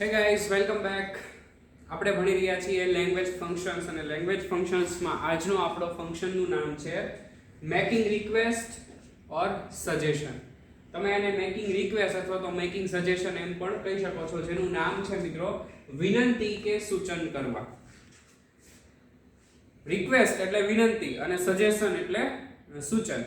Hey guys, welcome back. આપણે ભણી રહ્યા છીએ લેંગ્વેજ ફંક્શન્સ અને લેંગ્વેજ ફંક્શન્સમાં આજનો આપણો ફંક્શનનું નામ છે મેકિંગ રિક્વેસ્ટ ઓર સજેશન. તમે એને મેકિંગ રિક્વેસ્ટ અથવા તો મેકિંગ સજેશન એમ પણ કહી શકો છો, જેનું નામ છે મિત્રો વિનંતી કે સૂચન કરવા. રિક્વેસ્ટ એટલે વિનંતી અને સજેશન એટલે સૂચન.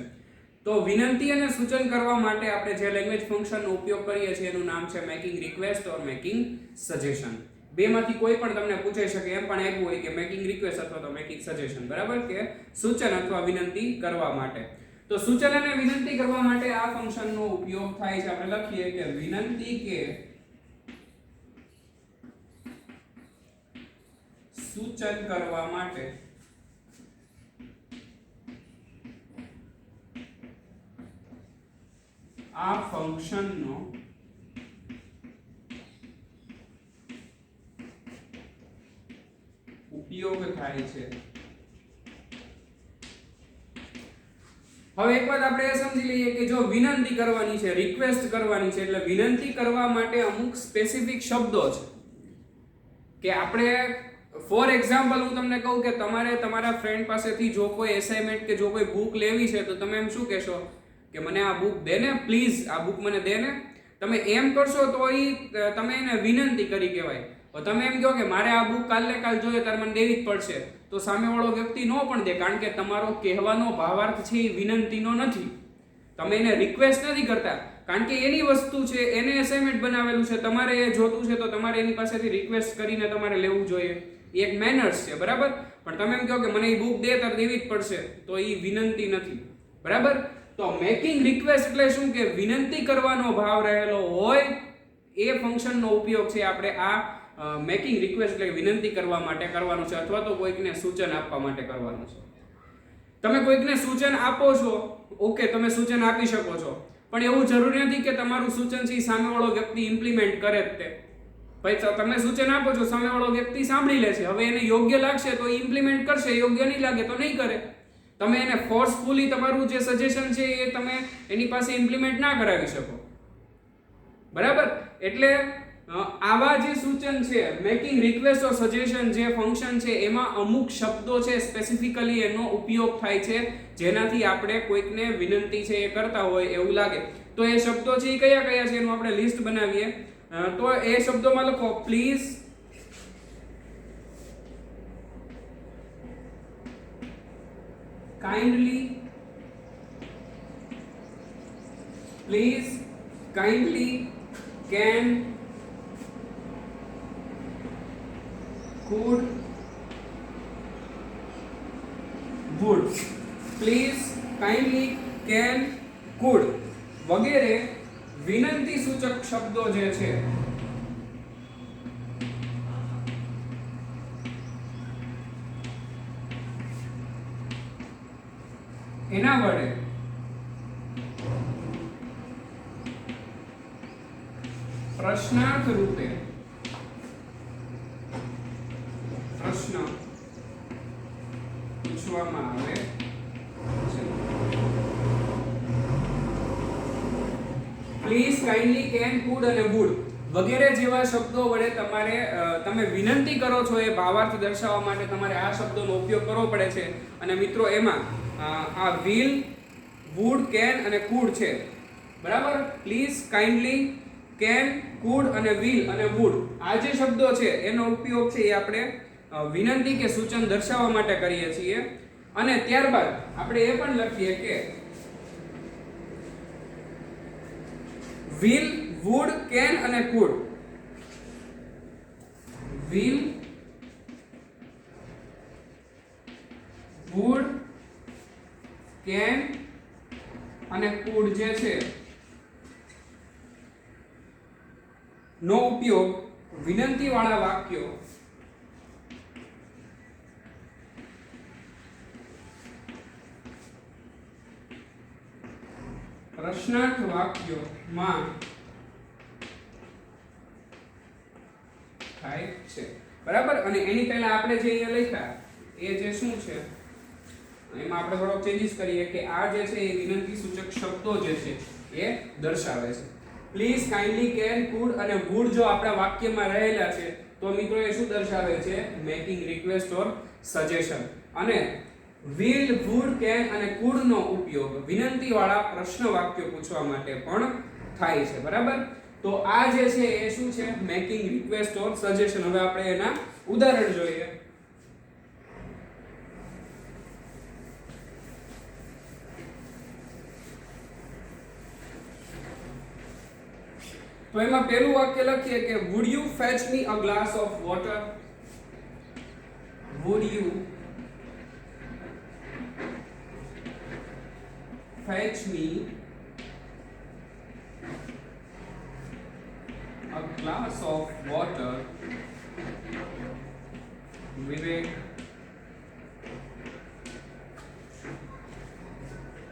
તો વિનંતી અને સૂચન કરવા માટે આપણે જે લેંગ્વેજ ફંક્શનનો ઉપયોગ કરીએ છીએ એનું નામ છે મેકિંગ રિક્વેસ્ટ ઓર મેકિંગ સજેશન. બેમાંથી કોઈ પણ તમને પૂછાઈ શકે એમ પણ આપ્યું હોય કે મેકિંગ રિક્વેસ્ટ અથવા તો મેકિંગ સજેશન, બરાબર, કે સૂચન અથવા વિનંતી કરવા માટે. તો સૂચન અને વિનંતી કરવા માટે આ ફંક્શનનો ઉપયોગ થાય છે. આપણે લખીએ કે વિનંતી કે સૂચન કરવા માટે આ ફંક્શનનો ઉપયોગ થાય છે. હવે એક વાત આપણે એ સમજી લઈએ કે જો વિનંતી કરવાની છે, રિક્વેસ્ટ કરવાની છે, એટલે વિનંતી કરવા માટે અમુક સ્પેસિફિક શબ્દો છે કે આપણે, ફોર એક્ઝામ્પલ હું તમને કહું કે તમારે તમારા ફ્રેન્ડ પાસેથી જો કોઈ એસાઇનમેન્ટ કે જો કોઈ બુક લેવી છે તો તમે એમ શું કહેશો કે મને આ બુક દે ને, પ્લીઝ આ બુક મને દે ને. તમે એમ કરશો તો તમે એને વિનંતી કરી કહેવાય. તમે એમ કહો કે મારે આ બુક કાલ જોઈએ તારે મને દેવી જ પડશે, તો સામેવાળો વ્યક્તિ નો પણ દે, કારણ કે તમારો કહેવાનો ભાવાર્થ છે એ વિનંતીનો નથી. તમે એને રિક્વેસ્ટ નથી કરતા, કારણ કે એની વસ્તુ છે, એને એસાઇનમેન્ટ બનાવેલું છે, તમારે એ જોતું છે તો તમારે એની પાસેથી રિક્વેસ્ટ કરીને તમારે લેવું જોઈએ. એ એક મેનર્સ છે, બરાબર. પણ તમે એમ કહો કે મને એ બુક દે તારે દેવી જ પડશે, તો એ વિનંતી નથી, બરાબર. તો મેકિંગ રિક્વેસ્ટ એટલે શું કે વિનંતી કરવાનો ભાવ રહેલો હોય એ ફંક્શનનો ઉપયોગ છે આપણે આ મેકિંગ રિક્વેસ્ટ એટલે વિનંતી કરવા માટે કરવાનો છે, અથવા તો કોઈકને સૂચન આપવા માટે કરવાનો છે. તમે કોઈકને સૂચન આપો છો, ઓકે, તમે સૂચન આપી શકો છો, પણ એવું જરૂરી નથી કે તમારું સૂચન છે સામેવાળો વ્યક્તિ ઇમ્પ્લિમેન્ટ કરે જ તે. ભાઈ તમે સૂચન આપો છો, સામેવાળો વ્યક્તિ સાંભળી લે છે, હવે એને યોગ્ય લાગશે તો ઇમ્પ્લિમેન્ટ કરશે, યોગ્ય નહીં લાગે તો નહીં કરે. તમે એને ફોર્સફુલી તમારું જે સજેશન છે એ તમે એની પાસે ઇમ્પ્લિમેન્ટ ના કરાવી શકો, બરાબર. એટલે આવા જે સૂચન છે, મેકિંગ રિક્વેસ્ટ ઓર સજેશન જે ફંક્શન છે એમાં અમુક શબ્દો છે સ્પેસિફિકલી એનો ઉપયોગ થાય છે, જેનાથી આપણે કોઈકને વિનંતી છે એ કરતા હોય એવું લાગે. તો એ શબ્દો છે એ કયા કયા છે એનું આપણે લિસ્ટ બનાવીએ. તો એ શબ્દોમાં લખો please, kindly, please, kindly, can, could, would. Please, kindly, can, could વગેરે વિનંતી સૂચક શબ્દો જે છે એના વડે પ્રશ્નાર્થ રૂપે પ્રશ્ન પૂછવામાં આવે છે. પ્લીઝ, કાઇન્ડલી, કેન, કુડ અને વુડ વગેરે જેવા શબ્દો વડે તમે વિનંતી કરો છો એ ભાવાર્થ દર્શાવવા માટે તમારે આ શબ્દોનો ઉપયોગ કરવો પડે છે. અને મિત્રો એમાં આ વિલ, વુડ, કેન અને કુડ છે, બરાબર. પ્લીઝ, કાઇન્ડલી, કેન, કુડ અને વિલ અને વુડ આ જે શબ્દો છે એનો ઉપયોગ છે એ આપણે વિનંતી કે સૂચન દર્શાવવા માટે કરીએ છીએ. અને ત્યારબાદ આપણે એ પણ લખીએ કે વિલ, વુડ, કેન અને કુડ. વિલ, વુડ, કેન અને કુડ જે છે નો ઉપયોગ વિનંતી વાળા વાક્યો પ્રશ્નાર્થ વાક્યોમાં થાય છે, બરાબર. અને એની પહેલા આપણે જે અહીંયા લખ્યા એ જે શું છે એમાં આપણે થોડોક ચેન્જીસ કરીએ કે આ જે છે એ વિનંતી સૂચક શબ્દો જે છે એ દર્શાવે છે. પ્લીઝ, કાઇન્ડલી, કેન, કુડ અને વુડ જો આપણા વાક્યમાં રહેલા છે તો મિત્રો એ શું દર્શાવે છે? મેકિંગ રિક્વેસ્ટ ઓર સજેશન. અને will, would, can અને could નો ઉપયોગ વિનંતી વાળા પ્રશ્ન વાક્યો પૂછવા માટે પણ થાય છે. બરાબર? તો આ જે છે એ શું છે? મેકિંગ રિક્વેસ્ટ ઓર સજેશન. હવે આપણે એના ઉદાહરણ જોઈએ. તો એમાં પહેલું વાક્ય લખીએ કે would you fetch me a glass of water? would you fetch me a glass of water? વિવેક.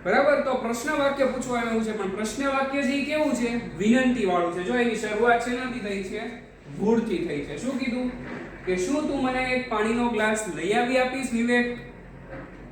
બરાબર? તો પ્રશ્ન વાક્ય પૂછવા આવ્યું છે, પણ પ્રશ્ન વાક્ય જે કેવું છે? વિનંતી વાળું છે. જો એની શરૂઆત શેનાથી થઈ છે? would થી થઈ છે. શું કીધું? કે શું તું મને એક પાણીનો ગ્લાસ લઈ આવી આપીશ વિવેક?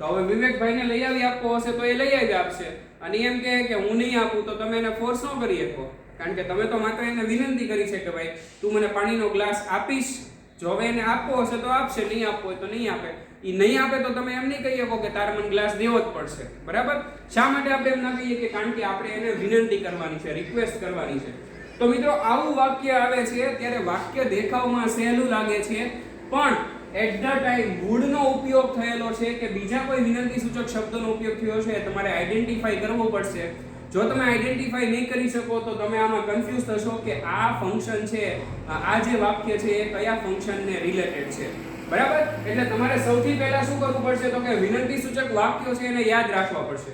તો હવે વિવેકભાઈને લઈ આવી આપવો હશે તો એ લઈ આવી આપશે. અને એમ કહે કે હું નહીં આપું તો તમે એને ફોર્સ ન કરી શકો, કારણ કે તમે તો માત્ર એને વિનંતી કરી છે કે ભાઈ તું મને પાણીનો ગ્લાસ આપીશ. જો હવે એને આપવો હશે તો આપશે, નહીં આપવો હોય તો નહીં આપે. એ નહીં આપે તો તમે એમ નહીં કહી શકો કે તારે મને ગ્લાસ દેવો જ પડશે. બરાબર? શા માટે આપણે એમ ના કહીએ? કે કારણ કે આપણે એને વિનંતી કરવાની છે, રિક્વેસ્ટ કરવાની છે. તો મિત્રો આવું વાક્ય આવે છે ત્યારે વાક્ય દેખાવમાં સહેલું લાગે છે, પણ એટ ધ ટાઈમ would નો ઉપયોગ થયેલો છે કે બીજા કોઈ વિનંતી સૂચક શબ્દનો ઉપયોગ થયો છે, તમારે આઈડેન્ટિફાઈ કરવો પડશે. જો તમે આઈડેન્ટિફાઈ નહીં કરી શકો તો તમે આમાં કન્ફ્યુઝ થશો કે આ ફંક્શન છે, આ જે વાક્ય છે એ કયા ફંક્શનને રિલેટેડ છે. બરાબર? એટલે તમારે સૌથી પહેલા શું કરવું પડશે? તો કે વિનંતી સૂચક વાક્યો છે એને યાદ રાખવા પડશે.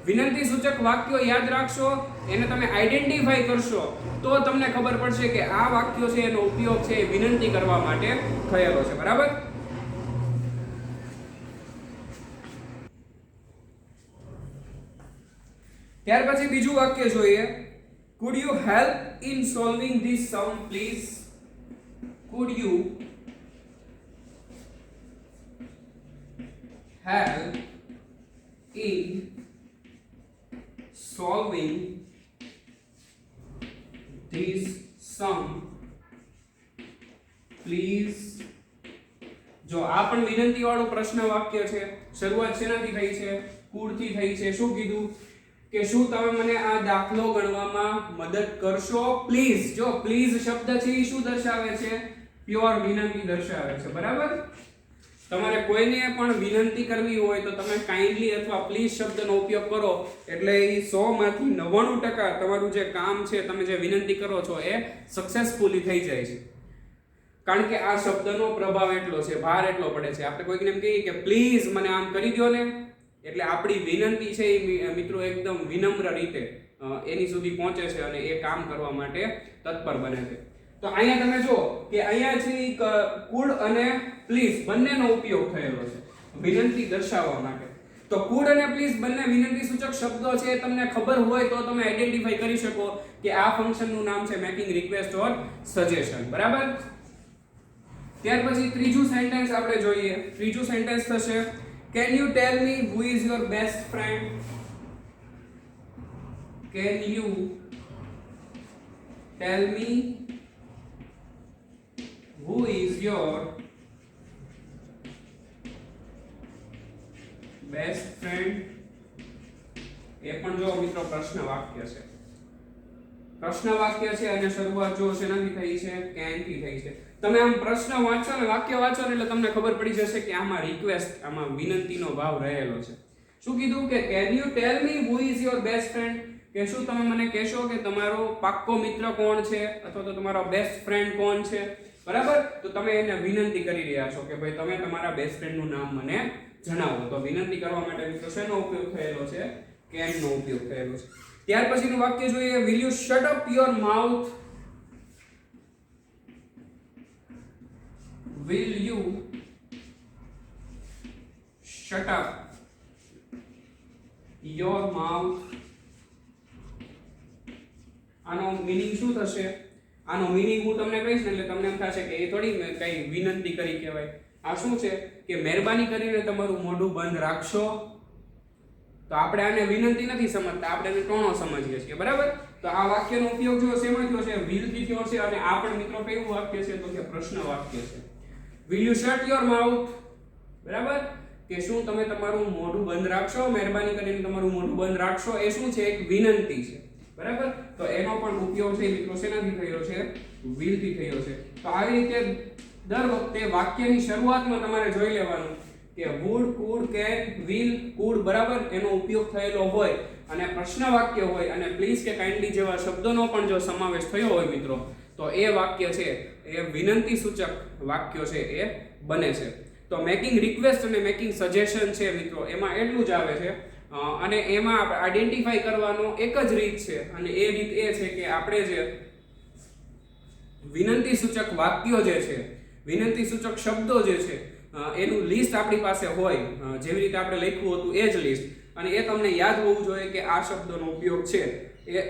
વિનંતી સૂચક વાક્યો યાદ રાખશો, એને તમે આઈડેન્ટિફાઈ કરશો તો તમને ખબર પડશે કે આ વાક્યો છે એનો ઉપયોગ છે એ વિનંતી કરવા માટે થયેલો છે. બરાબર? ત્યાર પછી બીજું વાક્ય જોઈએ. could you help in solving this sum please? could you help in solving this sum please? જો આ પણ વિનંતી વાળું પ્રશ્ન વાક્ય છે. શરૂઆત શેનાથી થઈ છે? could થી થઈ છે. શું કીધું? કે શું તમે મને આ દાખલો ગણવામાં મદદ કરશો પ્લીઝ? જો પ્લીઝ શબ્દ છે એ શું દર્શાવે છે? પ્યોર વિનંતી દર્શાવે છે. બરાબર? તમારે કોઈને પણ વિનંતી કરવી હોય તો તમે કાઇન્ડલી અથવા પ્લીઝ શબ્દનો ઉપયોગ કરો એટલે એ 100 માંથી 99% તમારું જે કામ છે, તમે જે વિનંતી કરો છો એ સક્સેસફુલી થઈ જાય છે. કારણ કે આ શબ્દનો પ્રભાવ એટલો છે, ભાર એટલો પડે છે. આપણે કોઈકને એમ કહીએ કે પ્લીઝ મને આમ કરી દો ને, એટલે આપણી વિનંતી છે એ મિત્રો એકદમ વિનમ્ર રીતે એની સુધી પહોંચે છે અને એ કામ કરવા માટે તત્પર બને છે. તો અહીંયા તમે જો કે અહીંયા છે could અને please બંનેનો ઉપયોગ થયેલો છે વિનંતી દર્શાવવા માટે. તો could અને please બંને વિનંતી સૂચક શબ્દો છે. તમને ખબર હોય તો તમે આઈડેન્ટિફાઈ કરી શકો કે આ ફંક્શનનું નામ છે મેકિંગ રિક્વેસ્ટ ઓર સજેશન. બરાબર? ત્યાર પછી ત્રીજું સેન્ટેન્સ આપણે જોઈએ. ત્રીજું સેન્ટેન્સ થશે can you tell me who is your best friend? can you tell me who is your best friend? એ પણ જો મિત્રો પ્રશ્ન વાક્ય છે. પ્રશ્ન વાક્ય છે અને શરૂઆત જો શેનાથી થઈ છે? can થી થઈ છે. તમે આમ પ્રશ્ન વાંચો ને વાક્ય વાંચો ને એટલે તમને ખબર પડી જશે કે આમાં રિક્વેસ્ટ, આમાં વિનંતીનો ભાવ રહેલો છે. શું કીધું? કે can you tell me who is your best friend? કે શું તમે મને કહેશો કે તમારો પાક્કો મિત્ર કોણ છે અથવા તો તમારો બેસ્ટ ફ્રેન્ડ કોણ છે? બરાબર? તો તમે એને વિનંતી કરી રહ્યા છો કે ભાઈ તમે તમારા બેસ્ટ ફ્રેન્ડનું નામ મને જણાવો. તો વિનંતી કરવા માટે મિત્રો શેનો ઉપયોગ થયેલો છે? can નો ઉપયોગ થયેલો છે. ત્યાર પછીનું વાક્ય જોઈએ. will you shut up your mouth? will you shut up your mouth? આનો મીનિંગ શું થશે? આનો મીનિંગ હું તમને કહીશ ને એટલે તમને એમ થશે કે એ થોડી કઈ વિનંતી કરી કહેવાય. આ શું છે કે મહેરબાની કરીને તમારું મોઢું બંધ રાખશો. તો આપણે આને વિનંતી નથી સમજતા, આપણે એને ટોણો સમજીએ છીએ. બરાબર? તો આ વાક્યનો ઉપયોગ જો શેમાં થયો છે? will થી થયો છે. અને આ પણ મિત્રો કયું વાક્ય છે? તો કે પ્રશ્ન વાક્ય છે. will you shut your mouth? બરાબર, કે શું તમે તમારું મોઢું બંધ રાખશો? મહેરબાની કરીને તમારું મોઢું બંધ રાખશો. એ શું છે? એક વિનંતી છે. બરાબર, તો એનો પણ ઉપયોગ છે મિત્રો શેનાથી થયો છે? will થી થયો છે. તો આવી રીતે દર વખતે વાક્યની શરૂઆતમાં તમારે જોઈ લેવાનું કે would, could, can, will, could બરાબર એનો ઉપયોગ થયેલો હોય અને પ્રશ્ન વાક્ય હોય અને પ્લીઝ કે કાઇન્ડલી જેવા શબ્દોનો પણ જો સમાવેશ થયો હોય મિત્રો, તો એ વાક્ય છે એ વિનંતી સૂચક વાક્યો છે એ બને છે. તો મેકિંગ રિક્વેસ્ટ અને મેકિંગ સજેશન છે મિત્રો, એમાં એટલું જ આવે છે. અને એમાં આપણે આઈડેન્ટિફાઈ કરવાનો એક જ રીત છે, અને એ રીત એ છે કે આપણે જે વિનંતી સૂચક વાક્યો જે છે, વિનંતી સૂચક શબ્દો જે છે એનું લિસ્ટ આપણી પાસે હોય, જેવી રીતે આપણે લખ્યું હતું એ જ લિસ્ટ, અને એ તમને યાદ હોવું જોઈએ કે આ શબ્દોનો ઉપયોગ છે એ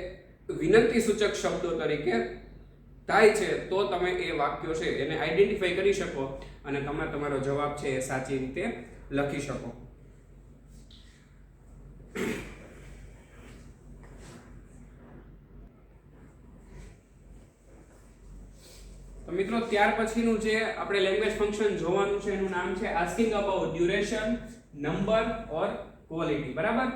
વિનંતી સૂચક શબ્દો તરીકે થાય છે, તો તમે એ વાક્યો છે એને આઈડેન્ટિફાઈ કરી શકો અને તમે તમારો જવાબ છે એ સાચી રીતે લખી શકો. તો મિત્રો ત્યાર પછીનું જે આપણે લેંગ્વેજ ફંક્શન જોવાનું છે એનું નામ છે asking about duration, number or quality. બરાબર,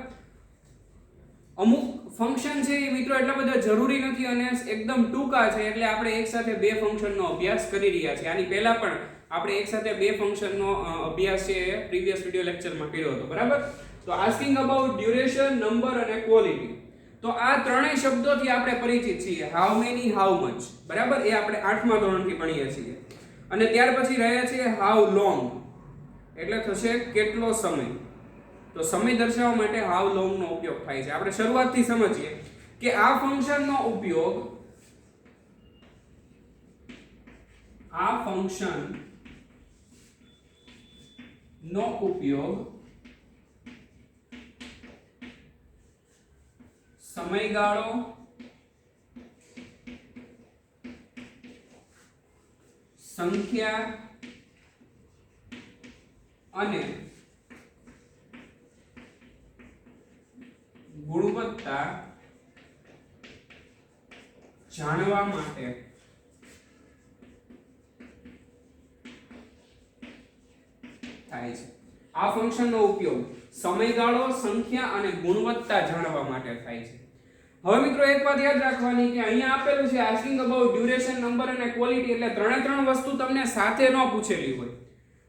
અમુક ફંક્શન છે એ મિત્રો એટલા બધા જરૂરી નથી અને એકદમ ટૂંકા છે, એટલે આપણે એકસાથે બે ફંક્શનનો અભ્યાસ કરી રહ્યા છીએ. આની પહેલા પણ આપણે એકસાથે બે ફંક્શનનો અભ્યાસ છે એ પ્રીવિયસ વિડિયો લેક્ચરમાં કર્યો હતો. બરાબર, તો આસ્કિંગ અબાઉટ ડ્યુરેશન, નંબર અને ક્વોલિટી, તો આ ત્રણેય શબ્દોથી આપણે પરિચિત છીએ. How many, how much. બરાબર, એ આપણે 8મા ધોરણથી ભણીએ છીએ. અને ત્યાર પછી રહે છે હાઉ લોંગ, એટલે થશે કેટલો સમય. તો સમય દર્શાવવા માટે હાઉ લોંગ નો ઉપયોગ થાય છે. આપણે શરૂઆતથી સમજીએ કે આ ફંક્શનનો ઉપયોગ સમયગાળો, સંખ્યા અને ગુણવત્તા જાણવા માટે થાય છે. આ ફંક્શનનો ઉપયોગ સમયગાળો, સંખ્યા અને ગુણવત્તા જાણવા માટે થાય છે. હવે મિત્રો એક વાત યાદ રાખવાની કે અહીંયા આપેલું છે આસ્કિંગ અબાઉટ ડ્યુરેશન, નંબર અને ક્વોલિટી, એટલે ત્રણે ત્રણ વસ્તુ તમને સાથે ન પૂછેલી હોય,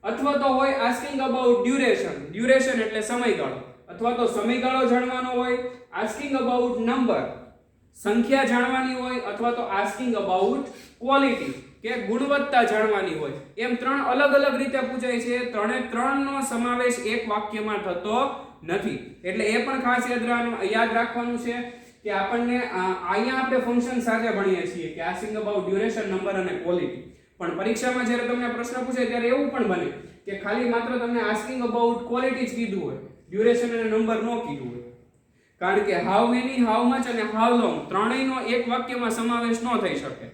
અથવા તો હોય આસ્કિંગ અબાઉટ ડ્યુરેશન, ડ્યુરેશન એટલે સમયગાળો, અથવા તો સમયગાળો જાણવાનો હોય, આસ્કિંગ અબાઉટ નંબર સંખ્યા જાણવાની હોય, અથવા તો આસ્કિંગ અબાઉટ ક્વોલિટી કે ગુણવત્તા જાણવાની હોય. એમ ત્રણ અલગ અલગ રીતે પૂછાય છે. ત્રણે ત્રણનો સમાવેશ એક વાક્યમાં થતો નથી, એટલે એ પણ ખાસ યાદ રાખવાનું છે કે આપણને અહીંયા આપણે ફંક્શન સાથે ભણીએ છીએ કે આસ્કિંગ અબાઉટ ડ્યુરેશન, નંબર અને ક્વોલિટી, પણ પરીક્ષામાં જ્યારે તમને પ્રશ્ન પૂછે ત્યારે એવું પણ બને કે ખાલી માત્ર તમને આસ્કિંગ અબાઉટ ક્વોલિટી જ કીધું હોય, ડ્યુરેશન અને નંબર ન કીધું હોય. કારણ કે હાઉ મેની, હાઉ મચ અને હાઉ લોંગ ત્રણેયનો એક વાક્યમાં સમાવેશ ન થઈ શકે.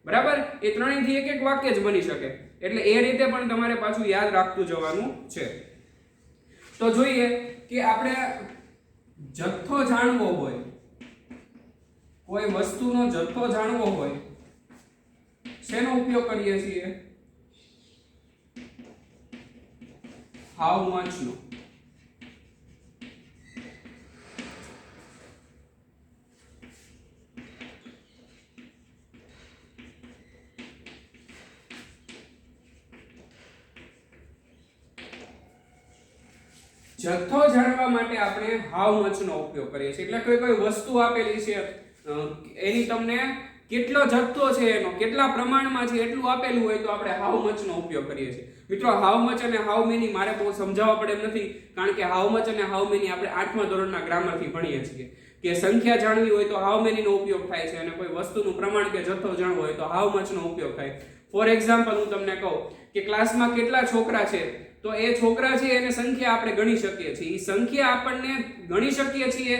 બરાબર, એ ત્રણેયથી એક એક વાક્ય જ બની શકે, એટલે એ રીતે પણ તમારે પાછું યાદ રાખતું જવાનું છે. તો જોઈએ કે આપણે જથ્થો જાણવો હોય, કોઈ વસ્તુનો જથ્થો જાણવો હોય, શેનો ઉપયોગ કરીએ છીએ? હાઉ મચ નો. જથ્થો જાણવા માટે આપણે હાઉ મચ નો ઉપયોગ કરીએ છીએ. એટલે કોઈ વસ્તુ આપેલી છે એની તમને કેટલો જથ્થો છે, એનો કેટલા પ્રમાણમાં છે એટલું આપેલું હોય તો આપણે હાઉ મચ નો ઉપયોગ કરીએ છીએ. મિત્રો હાઉ મચ અને હાઉ મેની મારે બહુ સમજાવવા પડે એમ નથી, કારણ કે હાઉ મચ અને હાઉ મેની આપણે 8મા ધોરણના ગ્રામરથી ભણીએ છીએ કે સંખ્યા જાણવી હોય તો હાઉ મેની નો ઉપયોગ થાય છે, અને કોઈ વસ્તુનું પ્રમાણ કે જથ્થો જાણવો હોય તો હાઉ મચ નો ઉપયોગ થાય. ફોર એક્ઝામ્પલ હું તમને કહું કે ક્લાસમાં કેટલા છોકરા છે, તો એ છોકરા છે એને સંખ્યા આપણે ગણી શકીએ છીએ. એ સંખ્યા આપણને ગણી શકીએ છીએ,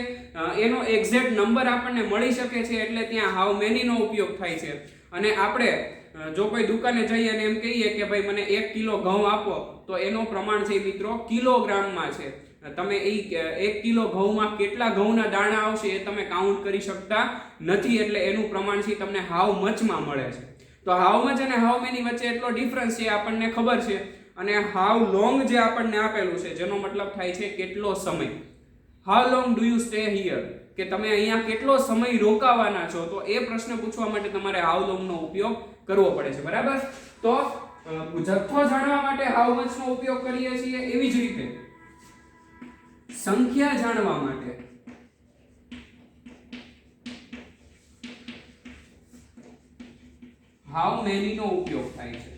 એનો એક્ઝેક્ટ નંબર આપણને મળી શકે છે, એટલે ત્યાં હાઉ મેની નો ઉપયોગ થાય છે. અને આપણે જો કોઈ દુકાને જઈએ અને એમ કહીએ કે ભાઈ મને 1 કિલો ઘઉં આપો, તો એનો પ્રમાણ છે મિત્રો કિલોગ્રામમાં છે. તમે એ 1 કિલો ઘઉંમાં કેટલા ઘઉંના દાણા આવશે એ તમે કાઉન્ટ કરી શકતા નથી, એટલે એનું પ્રમાણ છે તમને હાઉ મચમાં મળે છે. તો હાઉ મચ અને હાઉ મેની વચ્ચે એટલો ડિફરન્સ છે આપણને ખબર છે, અને હાઉ લોંગ જે આપણને આપેલું છે જેનો મતલબ થાય છે કેટલો સમય. How long do you stay here, કે તમે અહીંયા કેટલો સમય રોકાવાના છો, તો એ પ્રશ્ન પૂછવા માટે તમારે હાઉ લોંગ નો ઉપયોગ કરવો પડે છે. બરાબર, તો જથ્થો જાણવા માટે હાઉ મચ નો ઉપયોગ કરીએ છીએ, એવી જ રીતે સંખ્યા જાણવા માટે હાઉ મેની નો ઉપયોગ થાય છે.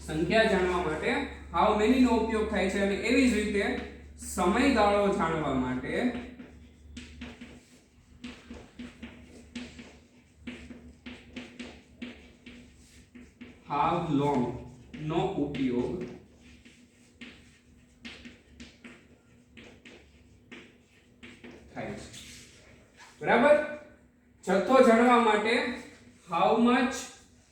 સંખ્યા જાણવા માટે હાઉ મેની નો ઉપયોગ થાય છે, અને એવી જ રીતે સમયગાળો જાણવા માટે હાઉ લોંગ નો ઉપયોગ થાય છે. બરાબર, જથ્થો જાણવા માટે હાઉ મચ,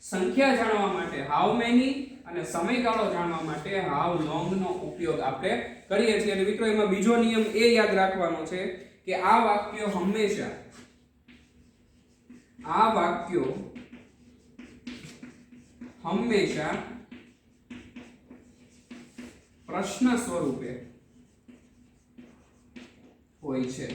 સંખ્યા જાણવા માટે હાઉ મેની, અને સમયગાળો જાણવા માટે હાઉ લોંગ નો ઉપયોગ આપણે કરીએ છીએ. અને મિત્રો એમાં બીજો નિયમ એ યાદ રાખવાનો છે કે આ વાક્યો હંમેશા પ્રશ્ન સ્વરૂપે હોય છે.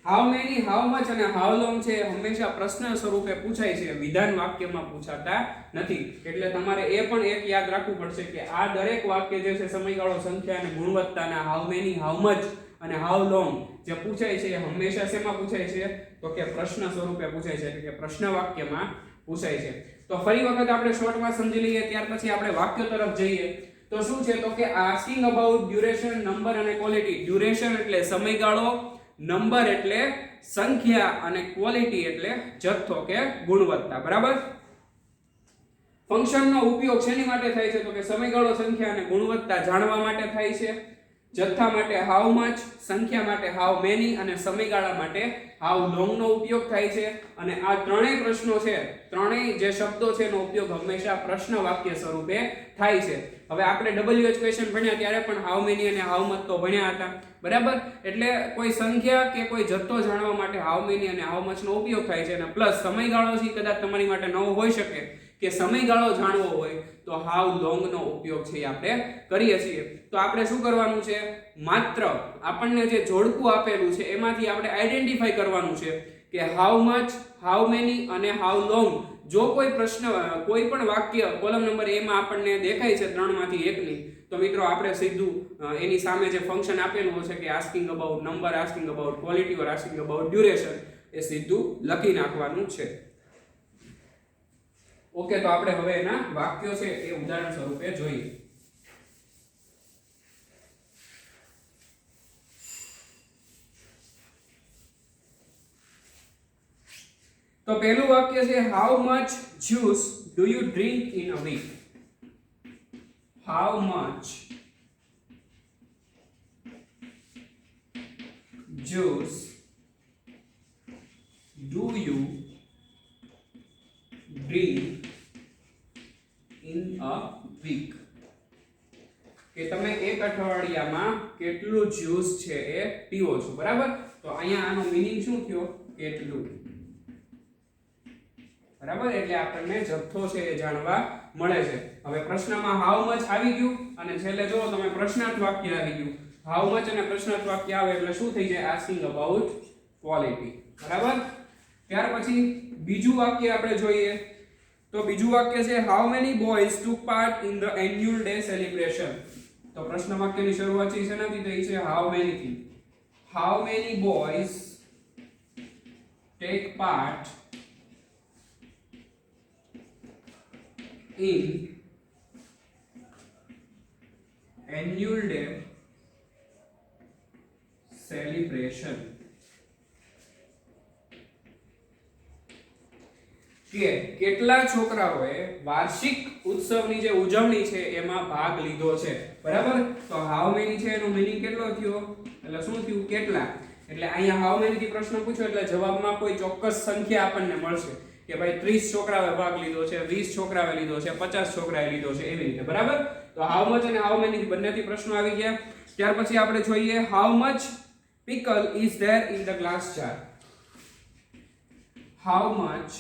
હાઉ મેની, હાઉ મચ અને હાઉ લોંગ છે હંમેશા પ્રશ્ન સ્વરૂપે પૂછાય છે, વિધાન વાક્યમાં પૂછાતા નથી. એટલે તમારે એ પણ એક યાદ રાખવું પડશે કે આ દરેક વાક્ય જે છે સમયગાળો, સંખ્યા અને ગુણવત્તાના હાઉ મેની, હાઉ મચ અને હાઉ લોંગ જે પૂછાય છે એ હંમેશા શેમાં પૂછાય છે, તો કે પ્રશ્ન સ્વરૂપે પૂછાય છે, એટલે કે પ્રશ્ન વાક્યમાં પૂછાય છે. તો ફરી વખત આપણે શોર્ટમાં સમજી લઈએ, ત્યાર પછી આપણે વાક્યો તરફ જઈએ. તો શું છે, તો કે આસ્કિંગ અબાઉટ ડ્યુરેશન, નંબર અને ક્વોલિટી. ડ્યુરેશન એટલે સમયગાળો, નંબર એટલે સંખ્યા, અને ક્વોલિટી એટલે જથ્થો કે ગુણવત્તા. બરાબર, ફંક્શનનો ઉપયોગ શેની માટે થાય છે, તો કે સમયગાળો, સંખ્યા અને ગુણવત્તા જાણવા માટે થાય છે. જથ્થા માટે હાઉ મચ, સંખ્યા માટે હાઉ મેની, અને સમયગાળા માટે હાઉ લોંગ નો ઉપયોગ થાય છે. અને આ ત્રણેય પ્રશ્નો છે, ત્રણેય જે શબ્દો છે એનો ઉપયોગ હંમેશા પ્રશ્ન વાક્ય સ્વરૂપે થાય છે. હવે આપણે WH ક્વેશ્ચન ભણ્યા ત્યારે પણ હાઉ મેની અને હાઉ મચ તો ભણ્યા હતા. બરાબર, એટલે કોઈ સંખ્યા કે કોઈ જથ્થો જાણવા માટે હાઉ મેની અને હાઉ મચ નો ઉપયોગ થાય છે. અને પ્લસ સમયગાળો છે કદાચ તમારી માટે નવો હોઈ શકે કે સમયગાળો જાણવો હોય તો હાઉ લોંગ નો ઉપયોગ છે આપણે કરીએ છીએ. તો આપણે શું કરવાનું છે, માત્ર આપણને જે જોડકું આપેલું છે એમાંથી આપણે આઈડેન્ટિફાઈ કરવાનું છે કે હાઉ મચ, હાઉ મેની અને હાઉ લોંગ. જો કોઈ પ્રશ્ન, કોઈ પણ વાક્ય કોલમ નંબર A માં આપણને દેખાય છે ત્રણમાંથી એકની, તો મિત્રો આપણે સીધું એની સામે જે ફંક્શન આપેલું છે કે asking about number, asking about quality or asking about duration, એ સીધું લખી નાખવાનું છે. ઓકે, તો આપણે હવે એના વાક્યો છે એ ઉદાહરણ સ્વરૂપે જોઈએ. તો પહેલું વાક્ય છે how much juice do you drink in a week. How much juice do you drink in a week, કે તમે એક અઠવાડિયામાં કેટલું જ્યુસ છે એ પીવો છો. બરાબર, તો અહીંયા આનો મીનિંગ શું થયો, કેટલું. બરાબર, એટલે આપણને જથ્થો છે એ જાણવા મળે છે. હવે પ્રશ્નમાં હાઉ મચ આવી ગયું, અને છેલ્લે જો તમે પ્રશ્નાર્થ વાક્ય આવી ગયું. હાઉ મચ અને પ્રશ્નાર્થ વાક્ય આવે એટલે શું થઈ જાય, આસ્કિંગ અબાઉટ ક્વોલિટી. બરાબર, ત્યાર પછી બીજું વાક્ય આપણે જોઈએ. તો બીજું વાક્ય છે how many boys took part in the annual day celebration. તો પ્રશ્ન વાક્યની શરૂઆત છે શેનાથી થઈ છે, હાઉ મેની થી. How many boys take part in annual day celebration. કે કેટલા છોકરાઓએ વાર્ષિક ઉત્સવની જે ઉજવણી છે એમાં ભાગ લીધો છે. બરાબર, તો હાઉ મેની છે એનો મીનિંગ કેટલો થયો, એટલે શું થયું, કેટલા. એટલે અહીંયા હાઉ મેની થી પ્રશ્ન પૂછ્યો એટલે જવાબમાં કોઈ ચોક્કસ સંખ્યા આપણને મળશે કે ભાઈ 30 છોકરાઓએ ભાગ લીધો છે, 20 છોકરાઓએ લીધો છે, 50 છોકરાએ લીધો છે, એવી રીતે. બરાબર? તો હાઉ મચ અને હાઉ મેની બંનેથી પ્રશ્નો આવી ગયા. ત્યાર પછી આપણે જોઈએ how much pickle is there in the glass jar. How much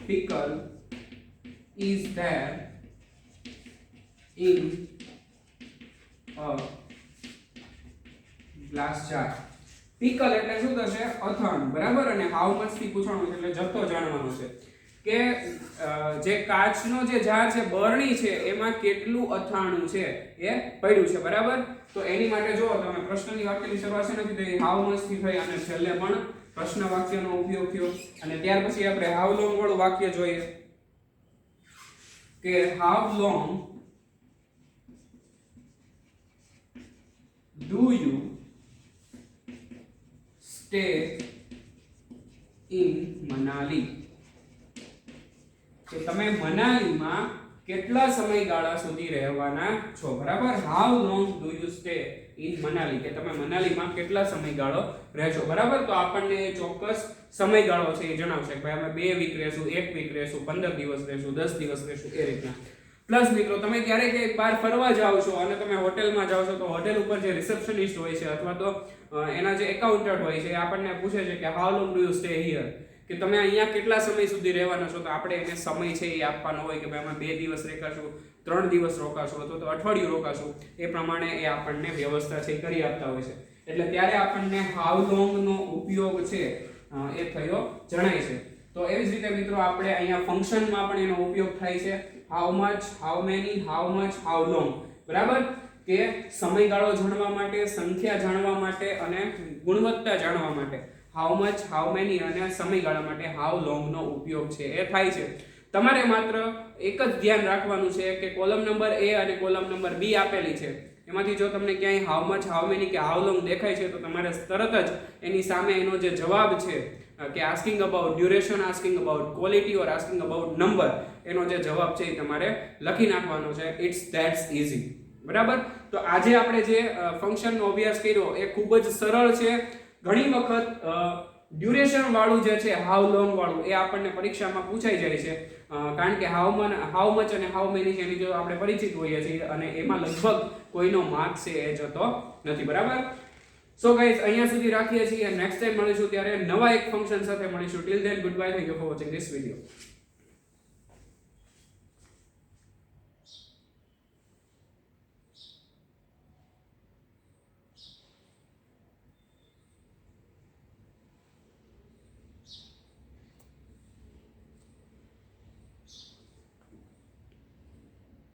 pickle is there in a glass jar? pickle એટલે શું થશે? અથાણું. બરાબર? અને how much થી પૂછવાનું એટલે જથ્થો જાણવાનો છે કે જે કાચનો જે જાર છે, બરણી છે, એમાં કેટલું અથાણું છે એ પડ્યું છે. બરાબર? તો એની માટે જો તમે પ્રશ્નની વાક્યની શરૂઆત છે નથી થઈ, હાઉ મચ થી થઈ અને છેલ્લે પણ પ્રશ્ન વાક્યનો ઉપયોગ થયો. અને ત્યાર પછી આપણે હાઉ લોંગ વાળું વાક્ય જોઈએ કે how long do you stay in Manali? કે તમે મનાલીમાં કેટલા સમયગાળા સુધી રહેવાના છો. બરાબર? How long do you stay in Manali? કે તમે મનાલીમાં કેટલા સમયગાળો રહેશો. બરાબર? તો આપણને ચોક્કસ સમયગાળો છે એ જણાવશે કે ભાઈ અમે 2 વીક રહેશું, 1 વીક રહેશું, 15 દિવસ રહેશું, 10 દિવસ રહેશું, એ રીતના. પ્લસ મિત્રો તમે ક્યારેક ક્યાંક બહાર ફરવા જાઓ છો અને તમે હોટેલમાં જાઓ છો તો હોટેલ ઉપર જે રિસેપ્શનિસ્ટ હોય છે અથવા તો એના જે એકાઉન્ટન્ટ હોય છે એ આપણને પૂછે છે કે how long do you stay here? કે તમે અહીંયા કેટલા સમય સુધી રહેવાના છો. તો આપણે એને સમય છે એ આપવાનો હોય કે ભાઈ અમે 2 દિવસ રોકાશું, 3 દિવસ રોકાશું અથવા તો અઠવાડિયું રોકાશું. એ પ્રમાણે એ આપણને વ્યવસ્થા છે કરી આપતા હોય છે. એટલે ત્યારે આપણને હાઉ લોંગ નો ઉપયોગ છે એ થયો જણાય છે. તો એવી જ રીતે મિત્રો આપણે અહીંયા ફંક્શનમાં પણ એનો ઉપયોગ થાય છે. How much, how many, how much, how long. બરાબર? કે સમયગાળો જાણવા માટે, સંખ્યા જાણવા માટે અને ગુણવત્તા જાણવા માટે હાઉ મચ, હાઉ મેની અને સમયગાળા માટે હાઉ લોંગ નો ઉપયોગ છે એ થાય છે. તમારે માત્ર એક જ ધ્યાન રાખવાનું છે કે કોલમ નંબર A અને કોલમ નંબર B આપેલી છે, એમાંથી જો તમને ક્યાંય હાઉ મચ, હાઉ મેની કે હાઉ લોંગ દેખાય છે તો તમારે તરત જ એની સામે એનો જે જવાબ છે કે asking about duration, asking about quality or asking about number, એનો જે જવાબ છે એ તમારે લખી નાખવાનો છે. It's that's easy. બરાબર? તો આજે આપણે જે ફંક્શનનો અભ્યાસ કર્યો એ ખૂબ જ સરળ છે. ઘણી વખત ડ્યુરેશન વાળું જે છે, હાઉ લોંગ વાળું, એ આપણને પરીક્ષામાં પૂછાઈ જાય છે કારણ કે હાઉ મચ અને હાઉ મેની છે એની જો આપણે પરિચિત હોઈએ છીએ અને એમાં લગભગ કોઈનો માર્ક છે એ જતો નથી. બરાબર? સો ગાઈઝ અહીંયા સુધી રાખીએ છીએ. નેક્સ્ટ ટાઈમ મળીશું ત્યારે નવા એક ફંક્શન સાથે મળીશું. Till then good bye. Thank you for watching this video.